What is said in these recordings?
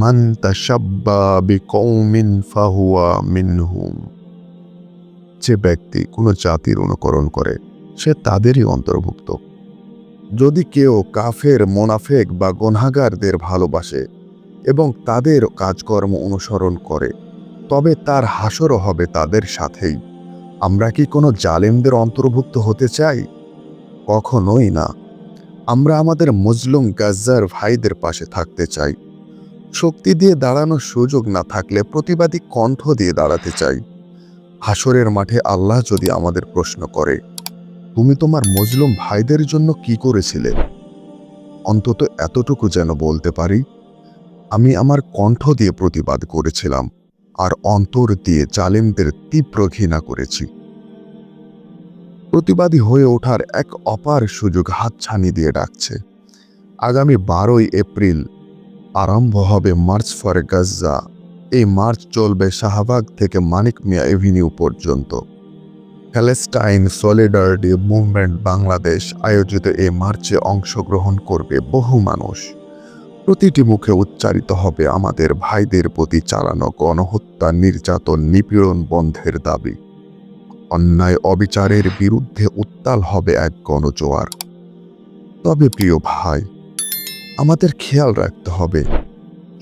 মান তাশাব্বা বিকওমিন ফাহুয়া মিনহুম। যে ব্যক্তি কোনো জাতির অনুকরণ করে সে তাদেরই অন্তর্ভুক্ত। যদি কেউ কাফের, মোনাফেক বা গুনাহগারদের ভালোবাসে এবং তাদের কাজকর্ম অনুসরণ করে, তবে তার হাসরও হবে তাদের সাথেই। আমরা কি কোনো জালেমদের অন্তর্ভুক্ত হতে চাই? কখনোই না। আমরা আমাদের মজলুম গাজ্জার ভাইদের পাশে থাকতে চাই। শক্তি দিয়ে দাঁড়ানোর সুযোগ না থাকলে প্রতিবাদী কণ্ঠ দিয়ে দাঁড়াতে চাই। হাসরের মাঠে আল্লাহ যদি আমাদের প্রশ্ন করে, তুমি তোমার মজলুম ভাইদের জন্য কি করেছিলে, অন্তত এতটুকু যেন বলতে পারি, আমি আমার কণ্ঠ দিয়ে প্রতিবাদ করেছিলাম আর অন্তর দিয়ে জালেমদের তীব্র ঘৃণা করেছি। প্রতিবাদী হয়ে ওঠার এক অপার সুযোগ হাতছানি দিয়ে ডাকছে। আগামী 12ই এপ্রিল আরম্ভ হবে মার্চ ফর গাজ্জা। এই মার্চ চলবে শাহবাগ থেকে মানিক মিয়া এভিনিউ পর্যন্ত। প্যালেস্টাইন সলিডারিটি মুভমেন্ট বাংলাদেশ আয়োজিত এই মার্চে অংশগ্রহণ করবে বহু মানুষ। প্রতিটি মুখে উচ্চারিত হবে আমাদের ভাইদের প্রতি চালানো গণহত্যা, নির্যাতন, নিপীড়ন বন্ধের দাবি। অন্যায় অবিচারের বিরুদ্ধে উত্তাল হবে এক গণজোয়ার। তবে প্রিয় ভাই, আমাদের খেয়াল রাখতে হবে,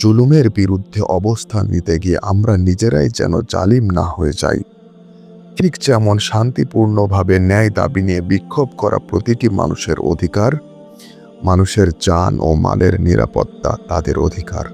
জুলুমের বিরুদ্ধে অবস্থান নিতে গিয়ে আমরা নিজেরাই যেন জালিম না হয়ে যাই। ঠিক যেমন শান্তিপূর্ণভাবে ন্যায় দাবি নিয়ে বিক্ষোভ করা প্রতিটি মানুষের অধিকার, মানুষের জান ও মালের নিরাপত্তা তাদের অধিকার।